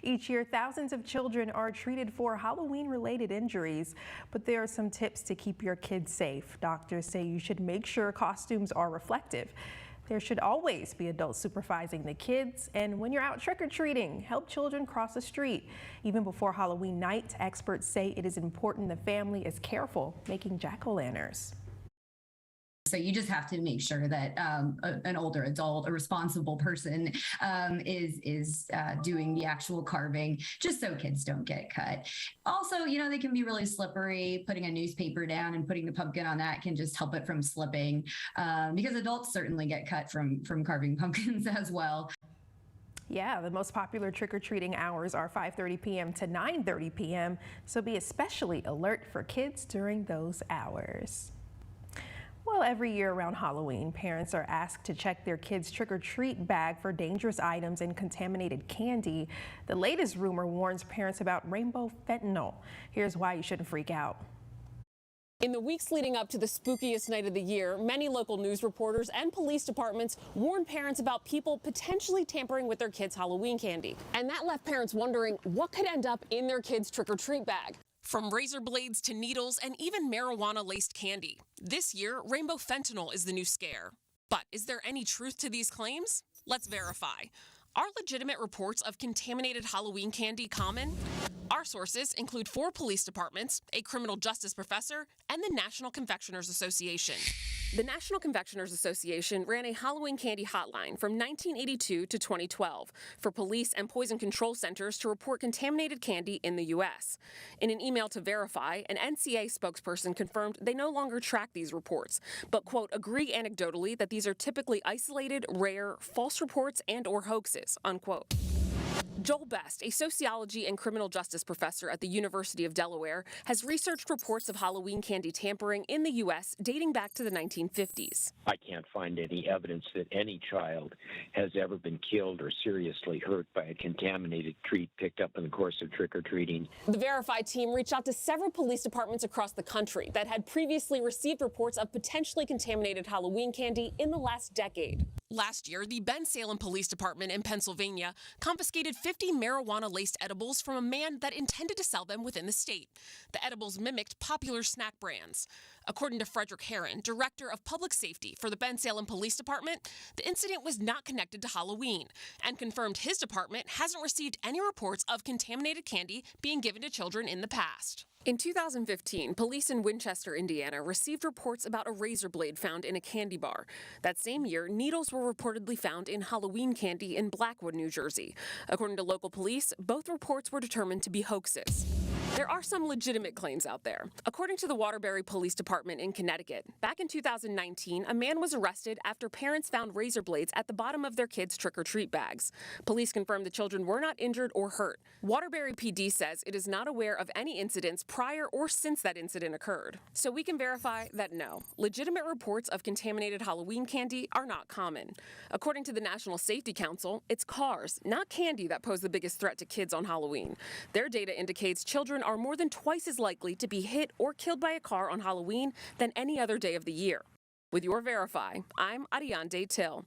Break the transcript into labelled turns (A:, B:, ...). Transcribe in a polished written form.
A: Each year, thousands of children are treated for Halloween-related injuries, but there are some tips to keep your kids safe. Doctors say you should make sure costumes are reflective. There should always be adults supervising the kids, and when you're out trick-or-treating, help children cross the street. Even before Halloween night, experts say it is important the family is careful making jack-o'-lanterns.
B: So you just have to make sure that an older adult, a responsible person, is doing the actual carving, just so kids don't get cut. Also, they can be really slippery. Putting a newspaper down and putting the pumpkin on that can just help it from slipping, because adults certainly get cut from carving pumpkins as well.
A: Yeah, the most popular trick-or-treating hours are 5:30 p.m. to 9:30 p.m., so be especially alert for kids during those hours. Well, every year around Halloween, parents are asked to check their kids' trick-or-treat bag for dangerous items and contaminated candy. The latest rumor warns parents about rainbow fentanyl. Here's why you shouldn't freak out.
C: In the weeks leading up to the spookiest night of the year, many local news reporters and police departments warned parents about people potentially tampering with their kids' Halloween candy. And that left parents wondering what could end up in their kids' trick-or-treat bag. From razor blades to needles and even marijuana-laced candy. This year, rainbow fentanyl is the new scare. But is there any truth to these claims? Let's verify. Are legitimate reports of contaminated Halloween candy common? Our sources include 4 police departments, a criminal justice professor, and the National Confectioners Association. The National Confectioners Association ran a Halloween candy hotline from 1982 to 2012 for police and poison control centers to report contaminated candy in the U.S. In an email to Verify, an NCA spokesperson confirmed they no longer track these reports, but, quote, agree anecdotally that these are typically isolated, rare, false reports and/or hoaxes, unquote. Joel Best, a sociology and criminal justice professor at the University of Delaware, has researched reports of Halloween candy tampering in the U.S. dating back to the 1950s.
D: I can't find any evidence that any child has ever been killed or seriously hurt by a contaminated treat picked up in the course of trick-or-treating.
C: The Verify team reached out to several police departments across the country that had previously received reports of potentially contaminated Halloween candy in the last decade. Last year, the Ben Salem Police Department in Pennsylvania confiscated 50 marijuana-laced edibles from a man that intended to sell them within the state. The edibles mimicked popular snack brands. According to Frederick Herron, director of public safety for the Ben Salem Police Department, the incident was not connected to Halloween and confirmed his department hasn't received any reports of contaminated candy being given to children in the past. In 2015, police in Winchester, Indiana, received reports about a razor blade found in a candy bar. That same year, needles were reportedly found in Halloween candy in Blackwood, New Jersey. According to local police, both reports were determined to be hoaxes. There are some legitimate claims out there. According to the Waterbury Police Department in Connecticut, back in 2019, a man was arrested after parents found razor blades at the bottom of their kids' trick-or-treat bags. Police confirmed the children were not injured or hurt. Waterbury PD says it is not aware of any incidents prior or since that incident occurred. So we can verify that no, legitimate reports of contaminated Halloween candy are not common. According to the National Safety Council, it's cars, not candy, that pose the biggest threat to kids on Halloween. Their data indicates children are more than twice as likely to be hit or killed by a car on Halloween than any other day of the year. With your Verify, I'm Ariande Till.